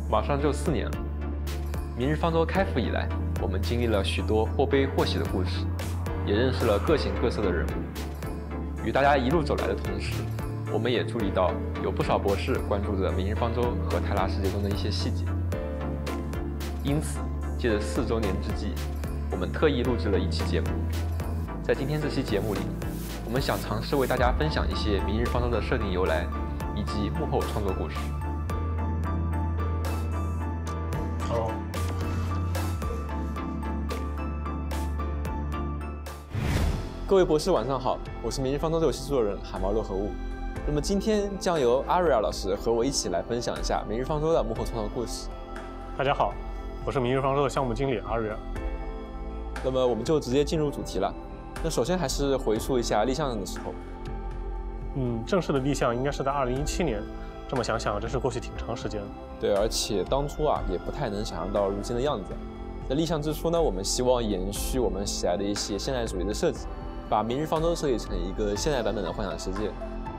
马上就4年了。明日方舟开服以来，我们经历了许多或悲或喜的故事，也认识了各形各色的人物。与大家一路走来的同时，我们也注意到有不少博士关注着明日方舟和泰拉世界中的一些细节。因此，借着4周年之际，我们特意录制了一期节目。在今天这期节目里，我们想尝试为大家分享一些明日方舟的设定由来，以及幕后创作故事。Hello。各位博士晚上好，我是明日方舟的游戏制作人海毛肉和物。那么今天将由阿瑞尔老师和我一起来分享一下明日方舟的幕后创作故事。大家好，我是明日方舟的项目经理阿瑞尔。那么我们就直接进入主题了。那首先还是回溯一下立项的时候。正式的立项应该是在2017年。这么想想，真是过去挺长时间了。对，而且当初也不太能想象到如今的样子。在立项之初呢，我们希望延续我们喜爱的一些现代主义的设计，把明日方舟设计成一个现代版本的幻想世界。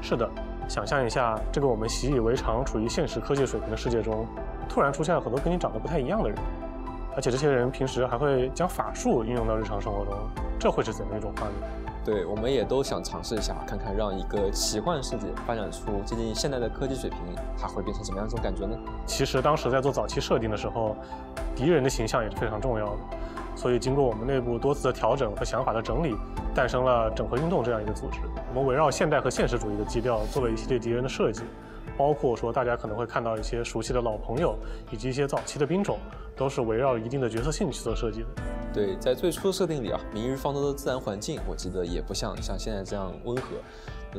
是的，想象一下，这个我们习以为常、处于现实科技水平的世界中，突然出现了很多跟你长得不太一样的人，而且这些人平时还会将法术运用到日常生活中，这会是怎样一种画面？对，我们也都想尝试一下，看看让一个奇幻世界发展出接近现代的科技水平，它会变成什么样一种感觉呢？其实当时在做早期设定的时候，敌人的形象也是非常重要的，所以经过我们内部多次的调整和想法的整理，诞生了整合运动这样一个组织。我们围绕现代和现实主义的基调做了一系列敌人的设计，包括说大家可能会看到一些熟悉的老朋友，以及一些早期的兵种，都是围绕一定的角色性去做设计的。对，在最初的设定里明日方舟的自然环境，我记得也不像现在这样温和。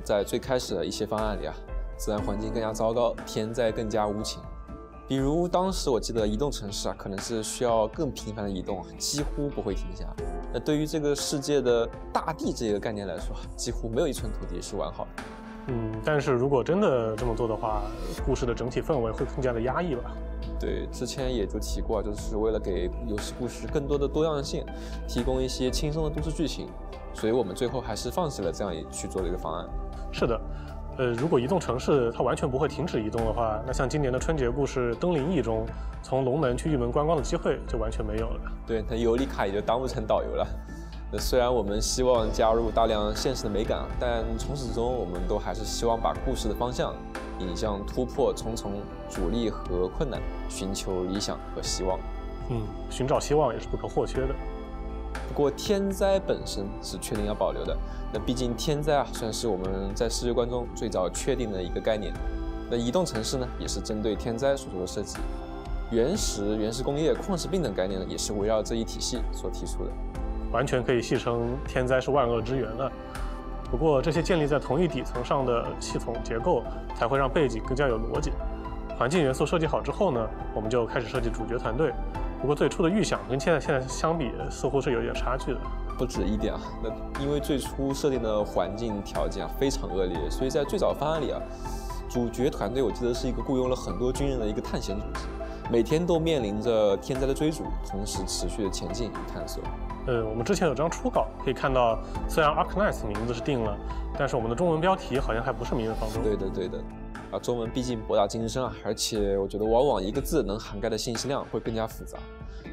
在最开始的一些方案里自然环境更加糟糕，天灾更加无情。比如当时我记得移动城市可能是需要更频繁的移动，几乎不会停下。那对于这个世界的大地这个概念来说，几乎没有一寸土地是完好的。但是如果真的这么做的话，故事的整体氛围会更加的压抑吧。对，之前也就提过，就是为了给游戏故事更多的多样性，提供一些轻松的都市剧情，所以我们最后还是放弃了这样去做的一个方案。是的，如果移动城市它完全不会停止移动的话，那像今年的春节故事《登临驿》中，从龙门去玉门观光的机会就完全没有了。对，那尤里卡也就当不成导游了。虽然我们希望加入大量现实的美感，但从始至终我们都还是希望把故事的方向引向突破重重阻力和困难，寻求理想和希望。寻找希望也是不可或缺的。不过天灾本身是确定要保留的，那毕竟天灾算是我们在世界观中最早确定的一个概念。那移动城市呢，也是针对天灾所做的设计。原始工业、矿石病等概念呢，也是围绕这一体系所提出的。完全可以戏称天灾是万恶之源了。不过这些建立在同一底层上的系统结构，才会让背景更加有逻辑。环境元素设计好之后呢，我们就开始设计主角团队。不过最初的预想跟现在相比，似乎是有点差距的。不止一点那因为最初设定的环境条件非常恶劣，所以在最早方案里主角团队我记得是一个雇佣了很多军人的一个探险组织，每天都面临着天灾的追逐，同时持续的前进与探索。我们之前有张初稿，可以看到，虽然 Arknights 名字是定了，但是我们的中文标题好像还不是明日方舟。对的。中文毕竟博大精深而且我觉得往往一个字能涵盖的信息量会更加复杂。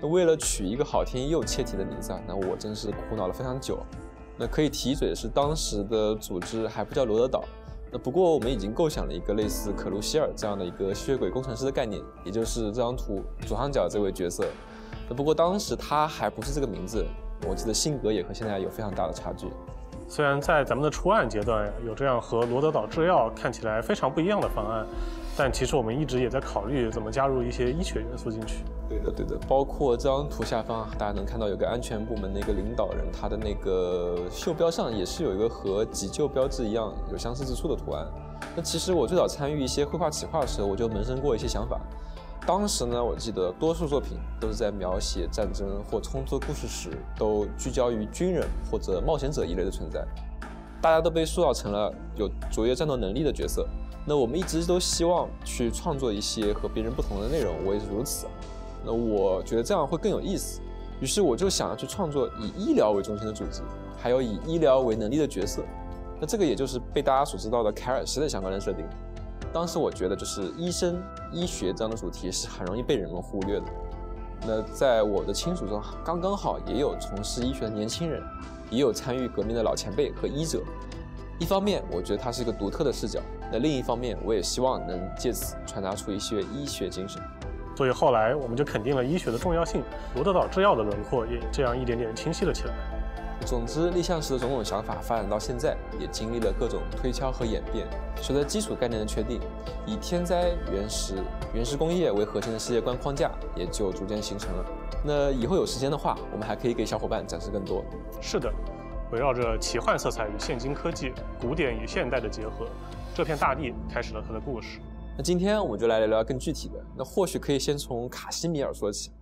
那为了取一个好听又切题的名字那我真是苦恼了非常久。那可以提一嘴的是，当时的组织还不叫罗德岛。那不过我们已经构想了一个类似可鲁希尔这样的一个吸血鬼工程师的概念，也就是这张图左上角这位角色。不过当时他还不是这个名字，我记得性格也和现在有非常大的差距。虽然在咱们的初案阶段有这样和罗德岛制药看起来非常不一样的方案，但其实我们一直也在考虑怎么加入一些医学元素进去。对的，包括这张图下方大家能看到有个安全部门的一个领导人，他的那个袖标上也是有一个和急救标志一样有相似之处的图案。那其实我最早参与一些绘画企划的时候，我就萌生过一些想法。当时呢，我记得多数作品都是在描写战争或冲突的故事时，都聚焦于军人或者冒险者一类的存在，大家都被塑造成了有卓越战斗能力的角色。那我们一直都希望去创作一些和别人不同的内容，我也是如此。那我觉得这样会更有意思，于是我就想要去创作以医疗为中心的组织，还有以医疗为能力的角色。那这个也就是被大家所知道的凯尔西的相关的设定。当时我觉得就是医生、医学这样的主题是很容易被人们忽略的。那在我的亲属中，刚刚好也有从事医学的年轻人，也有参与革命的老前辈和医者。一方面，我觉得它是一个独特的视角；那另一方面，我也希望能借此传达出一些医学精神。所以后来我们就肯定了医学的重要性，罗德岛制药的轮廓也这样一点点清晰了起来。总之，立项时的种种想法发展到现在，也经历了各种推敲和演变。随着基础概念的确定，以天灾、原始工业为核心的世界观框架也就逐渐形成了。那以后有时间的话，我们还可以给小伙伴展示更多。是的，围绕着奇幻色彩与现今科技、古典与现代的结合，这片大地开始了它的故事。那今天我们就来聊聊更具体的，那或许可以先从卡西米尔说起。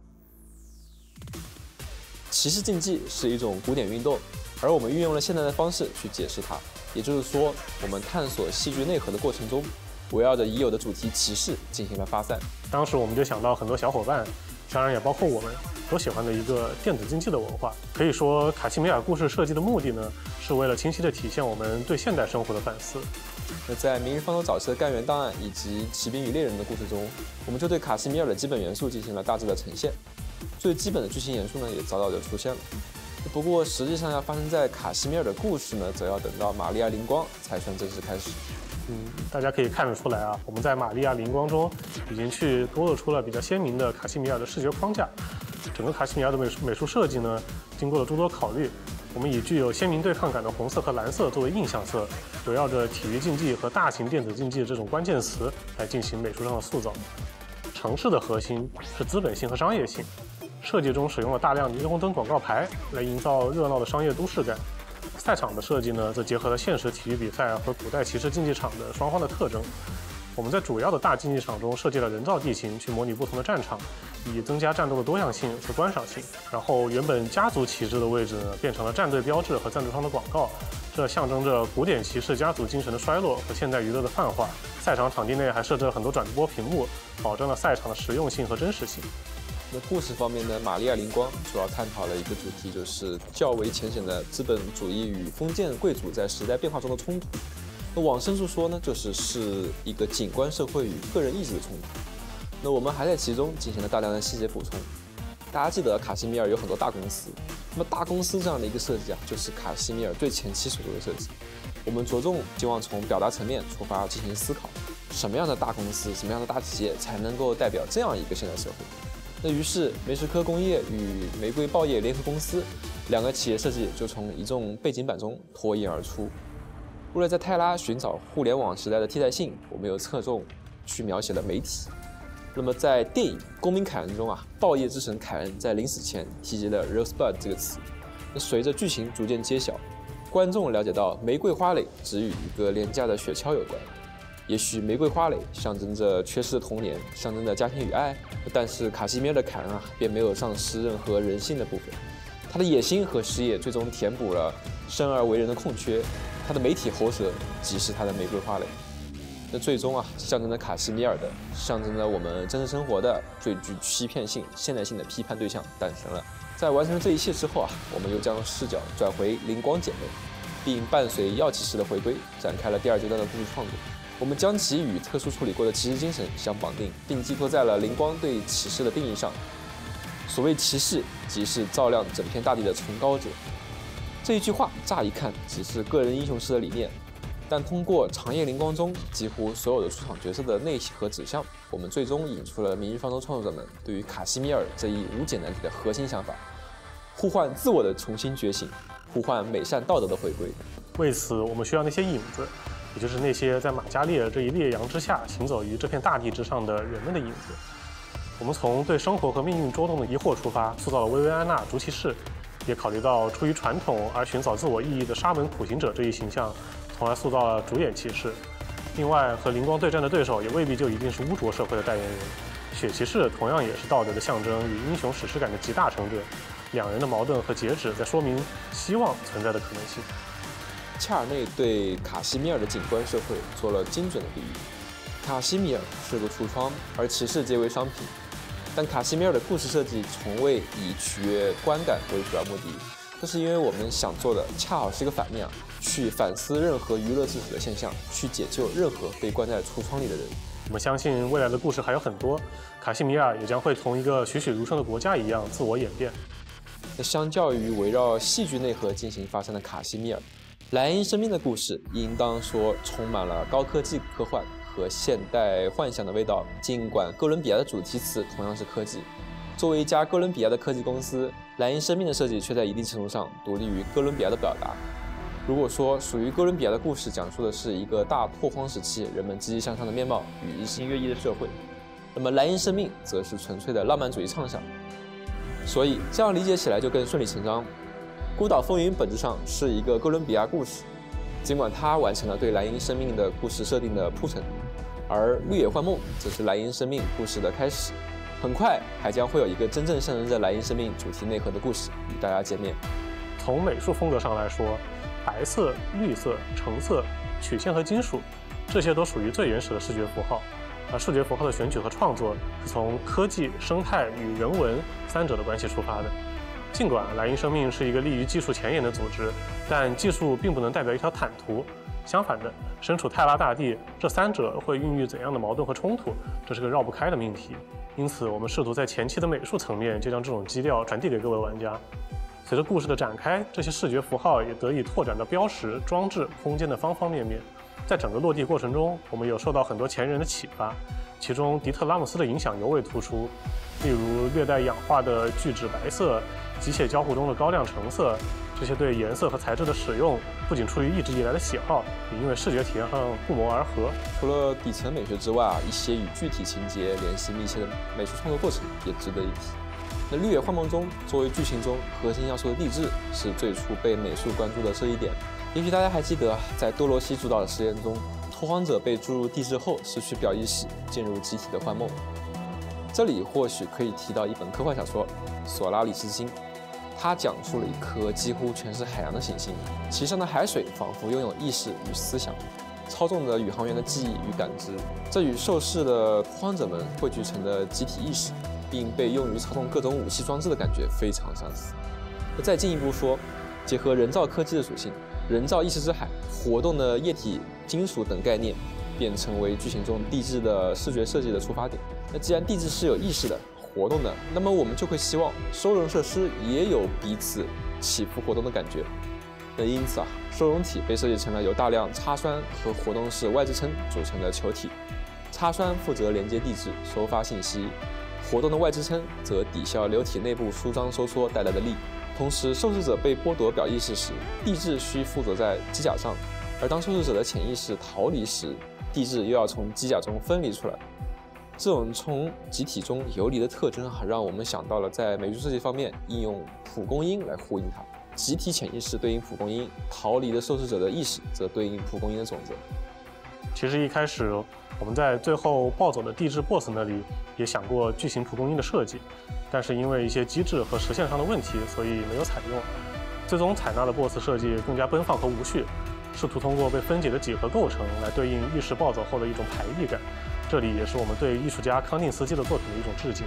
骑士竞技是一种古典运动，而我们运用了现代的方式去解释它，也就是说，我们探索戏剧内核的过程中，围绕着已有的主题骑士进行了发散。当时我们就想到很多小伙伴，当然也包括我们，都喜欢的一个电子竞技的文化。可以说，卡西米尔故事设计的目的呢，是为了清晰地体现我们对现代生活的反思。那在《明日方舟早期的干员档案》以及《骑兵与猎人》的故事中，我们就对卡西米尔的基本元素进行了大致的呈现。最基本的剧情元素呢，也早早就出现了。不过实际上要发生在卡西米尔的故事呢，则要等到玛利亚灵光才算正式开始。大家可以看得出来啊，我们在玛利亚灵光中已经去勾勒出了比较鲜明的卡西米尔的视觉框架。整个卡西米尔的美术设计呢，经过了诸多考虑，我们以具有鲜明对抗感的红色和蓝色作为印象色，围绕着体育竞技和大型电子竞技这种关键词来进行美术上的塑造。城市的核心是资本性和商业性，设计中使用了大量霓虹灯广告牌来营造热闹的商业都市感。赛场的设计呢，则结合了现实体育比赛和古代骑士竞技场的双方的特征。我们在主要的大竞技场中设计了人造地形，去模拟不同的战场，以增加战斗的多样性和观赏性。然后原本家族旗帜的位置呢，变成了战队标志和赞助商的广告，这象征着古典骑士家族精神的衰落和现代娱乐的泛化。赛场场地内还设置了很多转播屏幕，保证了赛场的实用性和真实性。那故事方面呢，玛利亚灵光主要探讨了一个主题，就是较为浅显的资本主义与封建贵族在时代变化中的冲突。那往深处说呢，是一个景观社会与个人意志的冲突。那我们还在其中进行了大量的细节补充。大家记得卡西米尔有很多大公司，那么大公司这样的一个设计啊，就是卡西米尔最前期所做的设计。我们着重希望从表达层面出发进行思考，什么样的大公司，什么样的大企业才能够代表这样一个现代社会？那于是梅什科工业与玫瑰报业联合公司两个企业设计就从一众背景板中脱颖而出。为了在泰拉寻找互联网时代的替代性，我们又侧重去描写了媒体。那么在电影《公民凯恩》中啊，报业之神凯恩在临死前提及了 Rosebud 这个词。那随着剧情逐渐揭晓，观众了解到玫瑰花蕾只与一个廉价的雪橇有关。也许玫瑰花蕾象征着缺失的童年，象征着家庭与爱，但是卡西米尔的凯恩啊，便没有丧失任何人性的部分。他的野心和事业最终填补了生而为人的空缺，他的媒体喉舌即是他的玫瑰花蕾。那最终啊，象征着卡西米尔的，象征着我们真实生活的最具欺骗性、现代性的批判对象诞生了。在完成这一切之后啊，我们又将视角转回灵光姐妹，并伴随药骑士的回归，展开了第二阶段的故事创作。我们将其与特殊处理过的骑士精神相绑定，并寄托在了灵光对骑士的定义上。所谓骑士，即是照亮整片大地的崇高者。这一句话乍一看只是个人英雄式的理念，但通过长夜灵光中几乎所有的出场角色的内核指向，我们最终引出了明日方舟创作者们对于卡西米尔这一无解难题的核心想法：呼唤自我的重新觉醒，呼唤美善道德的回归。为此，我们需要那些影子，也就是那些在玛加烈这一烈阳之下行走于这片大地之上的人们的影子。我们从对生活和命运周动的疑惑出发，塑造了薇薇安娜竹骑士，也考虑到出于传统而寻找自我意义的沙门苦行者这一形象，从而塑造了主演骑士。另外，和灵光对战的对手也未必就一定是污浊社会的代言人，血骑士同样也是道德的象征与英雄史诗感的集大成者。两人的矛盾和截止在说明希望存在的可能性。恰尔内对卡西米尔的景观社会做了精准的比喻。卡西米尔是个橱窗，而骑士皆为商品。但卡西米尔的故事设计从未以取悦观感为主要目的，这是因为我们想做的恰好是一个反面去反思任何娱乐至死的现象，去解救任何被关在橱窗里的人。我们相信未来的故事还有很多，卡西米尔也将会从一个栩栩如生的国家一样自我演变。那相较于围绕戏剧内核进行发生的卡西米尔，莱茵生命的故事应当说充满了高科技科幻和现代幻想的味道。尽管哥伦比亚的主题词同样是科技，作为一家哥伦比亚的科技公司，莱茵生命的设计却在一定程度上独立于哥伦比亚的表达。如果说属于哥伦比亚的故事讲述的是一个大拓荒时期人们积极向上的面貌与日新月异的社会，那么莱茵生命则是纯粹的浪漫主义畅想。所以这样理解起来就更顺理成章。孤岛风云本质上是一个哥伦比亚故事，尽管它完成了对莱茵生命的故事设定的铺陈，而绿野幻梦则是莱茵生命故事的开始。很快还将会有一个真正象征着莱茵生命主题内核的故事与大家见面。从美术风格上来说，白色、绿色、橙色、曲线和金属，这些都属于最原始的视觉符号。而视觉符号的选取和创作是从科技、生态与人文三者的关系出发的。尽管莱茵生命是一个立于技术前沿的组织，但技术并不能代表一条坦途。相反的，身处泰拉大地，这三者会孕育怎样的矛盾和冲突，这是个绕不开的命题。因此，我们试图在前期的美术层面就将这种基调传递给各位玩家。随着故事的展开，这些视觉符号也得以拓展到标识、装置、空间的方方面面。在整个落地过程中，我们有受到很多前人的启发，其中迪特拉姆斯的影响尤为突出。例如略带氧化的聚酯白色、机械交互中的高亮橙色，这些对颜色和材质的使用，不仅出于一直以来的喜好，也因为视觉体验上不谋而合。除了底层美学之外一些与具体情节联系密切的美术创作过程也值得一提。那绿野幻梦中，作为剧情中核心要素的地质，是最初被美术关注的这一点。也许大家还记得，在多罗西主导的实验中，拓荒者被注入地质后失去表意识，进入集体的幻梦。这里或许可以提到一本科幻小说《索拉里斯星》，它讲述了一颗几乎全是海洋的行星，其上的海水仿佛拥有意识与思想，操纵着宇航员的记忆与感知。这与受试的拓荒者们汇聚成的集体意识，并被用于操纵各种武器装置的感觉非常相似。再进一步说，结合人造科技的属性，人造意识之海、活动的液体金属等概念，便成为剧情中地质的视觉设计的出发点。那既然地质是有意识的、活动的，那么我们就会希望收容设施也有彼此起伏活动的感觉。那因此收容体被设计成了由大量插栓和活动式外支撑组成的球体。插栓负责连接地质、收发信息，活动的外支撑则抵消流体内部舒张收缩带来的力。同时，受试者被剥夺表意识时，地质需附着在机甲上，而当受试者的潜意识逃离时，地质又要从机甲中分离出来。这种从集体中游离的特征让我们想到了在美术设计方面应用蒲公英来呼应它。集体潜意识对应蒲公英，逃离的受试者的意识则对应蒲公英的种子。其实一开始我们在最后暴走的地质 BOSS 那里也想过巨型蒲公英的设计，但是因为一些机制和实现上的问题，所以没有采用。最终采纳的 BOSS 设计更加奔放和无序，试图通过被分解的几何构成来对应意识暴走后的一种排异感。这里也是我们对艺术家康定斯基的作品的一种致敬。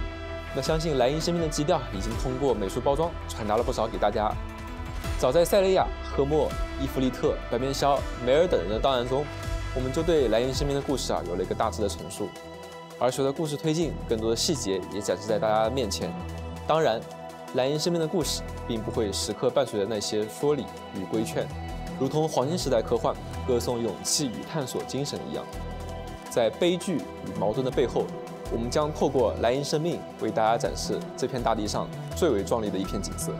那相信莱茵生命的基调已经通过美术包装传达了不少给大家。早在塞雷亚、赫默、伊弗利特、白面鸮、梅尔等人的档案中，我们就对莱茵生命的故事有了一个大致的陈述。而随着故事推进，更多的细节也展示在大家的面前。当然，莱茵生命的故事并不会时刻伴随着那些说理与规劝，如同黄金时代科幻歌颂勇气与探索精神一样。在悲剧与矛盾的背后，我们将透过莱茵生命为大家展示这片大地上最为壮丽的一片景色。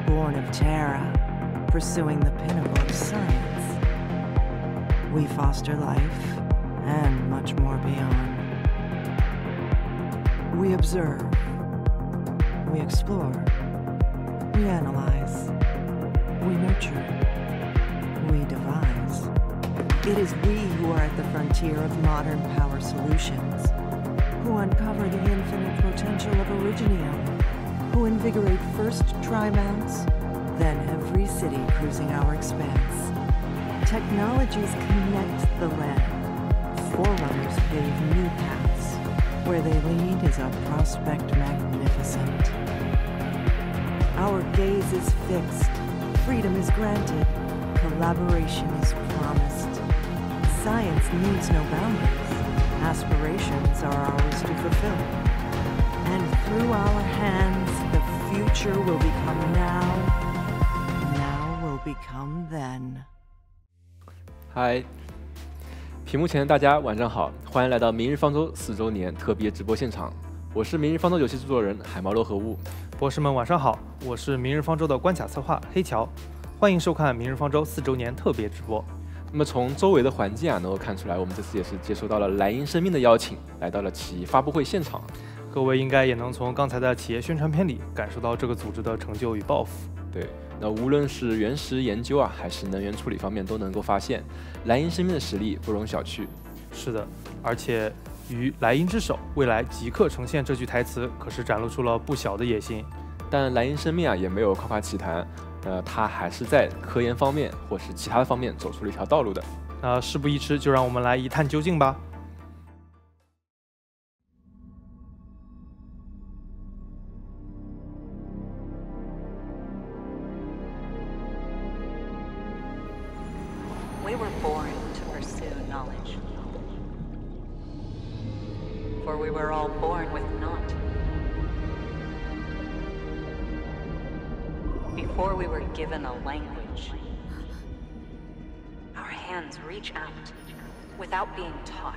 Born of Terra, pursuing the pinnacle of science, we foster life and much more beyond. We observe, we explore, we analyze, we nurture, we devise. It is we who are at the frontier of modern power solutions. who uncover the infinite potential of Originium, who invigorate first Trimounts, then every city cruising our expanse. Technologies connect the land. Forerunners pave new paths. Where they lead is a prospect magnificent. Our gaze is fixed. Freedom is granted. Collaboration is promised. Science needs no boundaries. Aspirations are ours to fulfill. And through our hands, the future will become now. Now will become then. 嗨，屏幕前的大家晚上好，欢迎来到《明日方舟》4周年特别直播现场。我是《明日方舟》游戏制作人海猫罗和雾。博士们晚上好，我是《明日方舟》的关卡策划黑桥，欢迎收看《明日方舟》4周年特别直播。那么从周围的环境能够看出来，我们这次也是接收到了莱茵生命的邀请，来到了企业发布会现场。各位应该也能从刚才的企业宣传片里感受到这个组织的成就与抱负。对，那无论是原石研究还是能源处理方面，都能够发现莱茵生命的实力不容小觑。是的，而且于莱茵之手，未来即刻呈现这句台词，可是展露出了不小的野心。但莱茵生命也没有夸夸其谈，它还是在科研方面或是其他的方面走出了一条道路的。那事不宜迟，就让我们来一探究竟吧。We were born to pursue knowledge, for we were all born with naught. Before we were given a language, our hands reach out without being taught.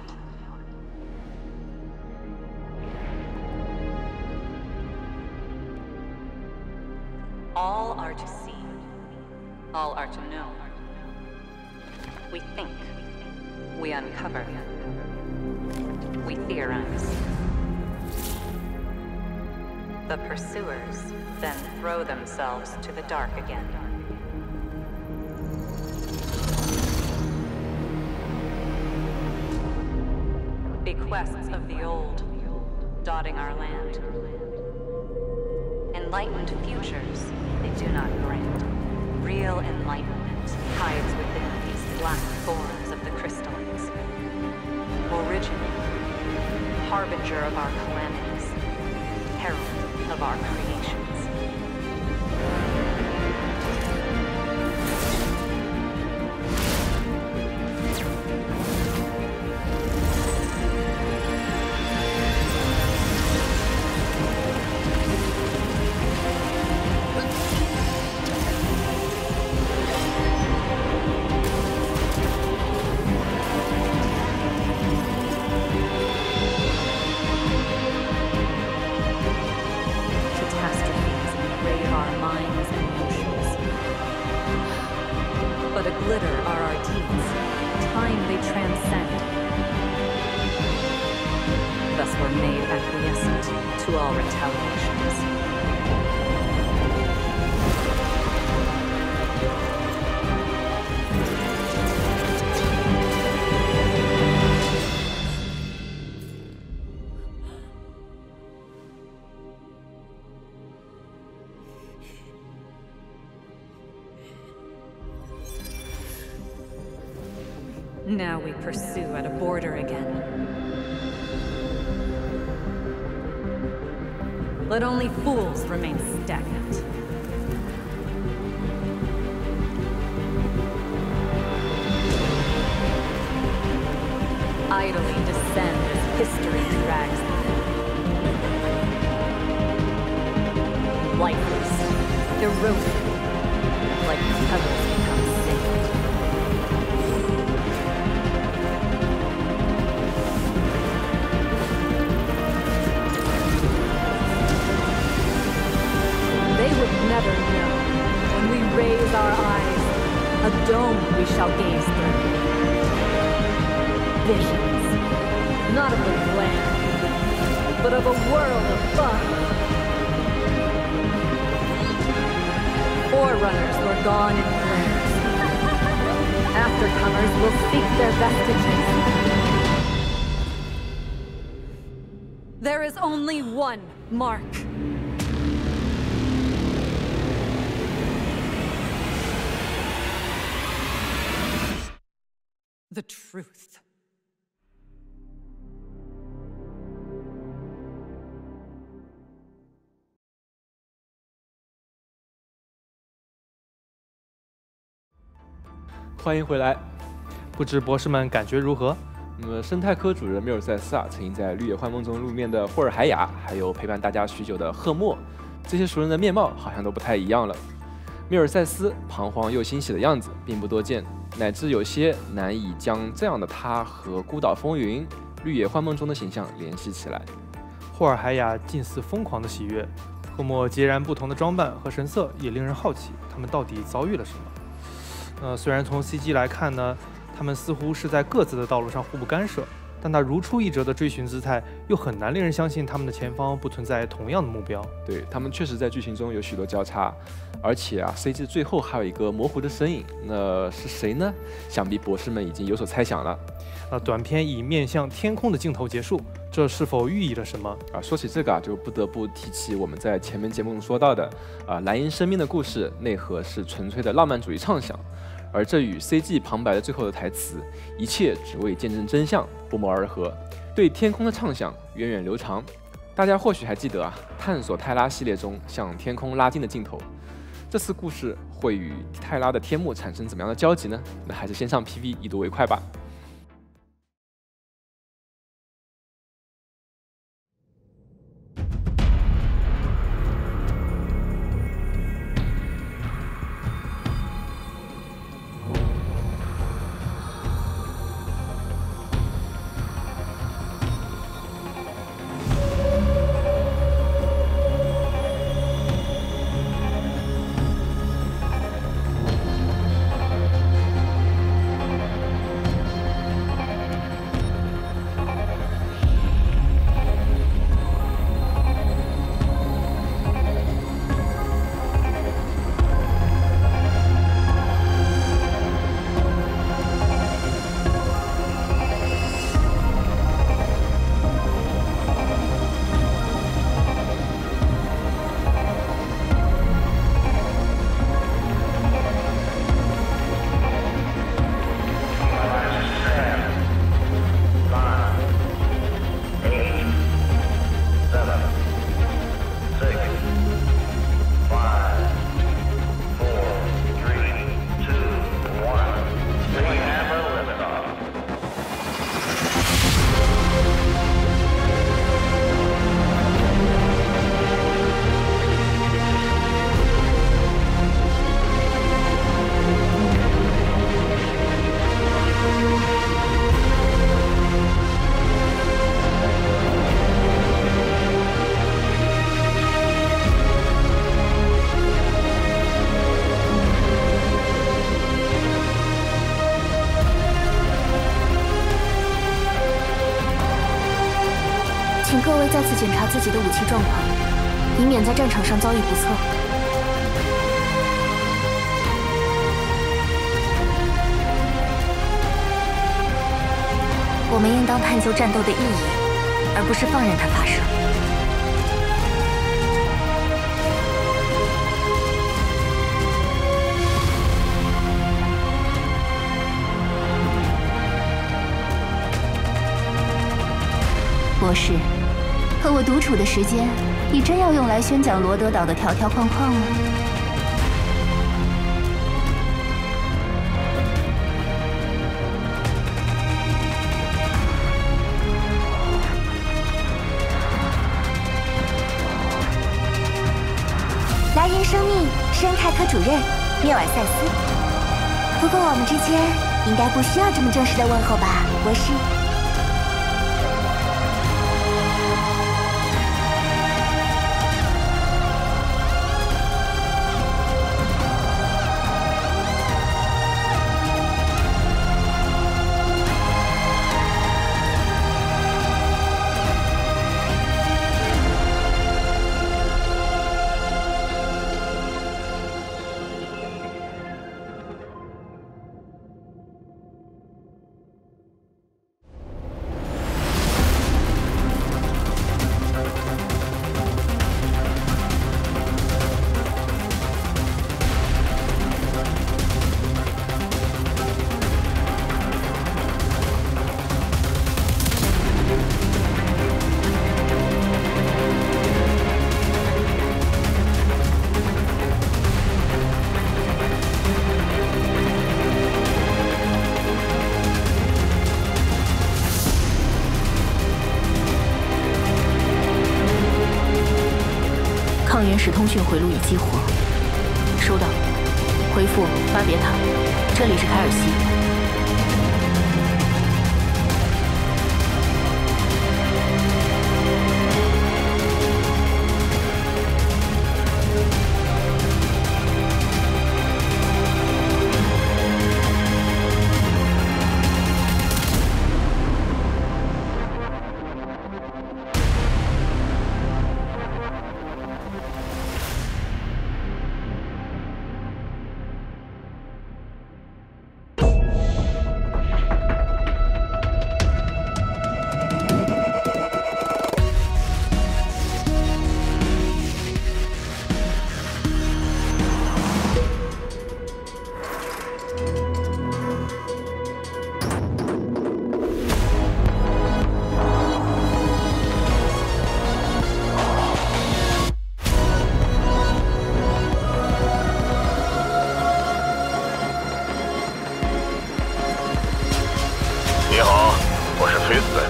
All are to see, all are to know. We think, we uncover, we theorize. The pursuers then throw themselves to the dark again. Bequests of the old, dotting our land. Enlightened futures, they do not grant. Real enlightenment hides within these black forms of the crystallines. Originating, harbinger of our calamities, herald of our creations. Now we pursue at a border again. Let only fools remain stagnant. Idly descend as history drags them. Lifeless, eroded, like pebbles become sand. Never know. When we raise our eyes, a dome we shall gaze through. Visions, not of the land, but of a world above. Forerunners were gone in flares. Aftercomers will seek their vestiges. There is only one mark. The truth. 欢迎回来。不知博士们感觉如何？那么，生态科主任缪尔塞斯啊，曾经在《绿野幻梦》中露面的霍尔海雅，还有陪伴大家许久的赫默，这些熟人的面貌好像都不太一样了。缪尔塞斯彷徨又欣喜的样子并不多见，乃至有些难以将这样的他和《孤岛风云》《绿野幻梦》中的形象联系起来。霍尔海雅近似疯狂的喜悦，赫默截然不同的装扮和神色也令人好奇，他们到底遭遇了什么？虽然从 CG 来看呢，他们似乎是在各自的道路上互不干涉，但那如出一辙的追寻姿态，又很难令人相信他们的前方不存在同样的目标。对，他们确实在剧情中有许多交叉，而且啊 ，CG 最后还有一个模糊的身影，那是谁呢？想必博士们已经有所猜想了。短片以面向天空的镜头结束，这是否寓意了什么？说起这个就不得不提起我们在前面节目中说到的，蓝鹰生命的故事内核是纯粹的浪漫主义畅想。而这与 CG 旁白的最后的台词“一切只为见证真相”不谋而合，对天空的畅想源远流长。大家或许还记得探索泰拉系列中向天空拉近的镜头。这次故事会与泰拉的天幕产生怎么样的交集呢？那还是先上 PV 一睹为快吧。请各位再次检查自己的武器状况，以免在战场上遭遇不测。我们应当探究战斗的意义，而不是放任它发生。博士，和我独处的时间，你真要用来宣讲罗德岛的条条框框吗？蓝银生命生态科主任缪尔塞斯。不过我们之间应该不需要这么正式的问候吧，博士。时通讯回路已激活。收到。回复巴别塔，这里是凯尔西。你好，我是菲斯顿，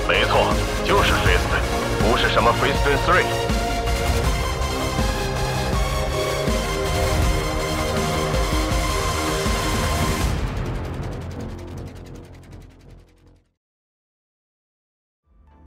没错，就是菲斯顿，不是什么菲斯顿3。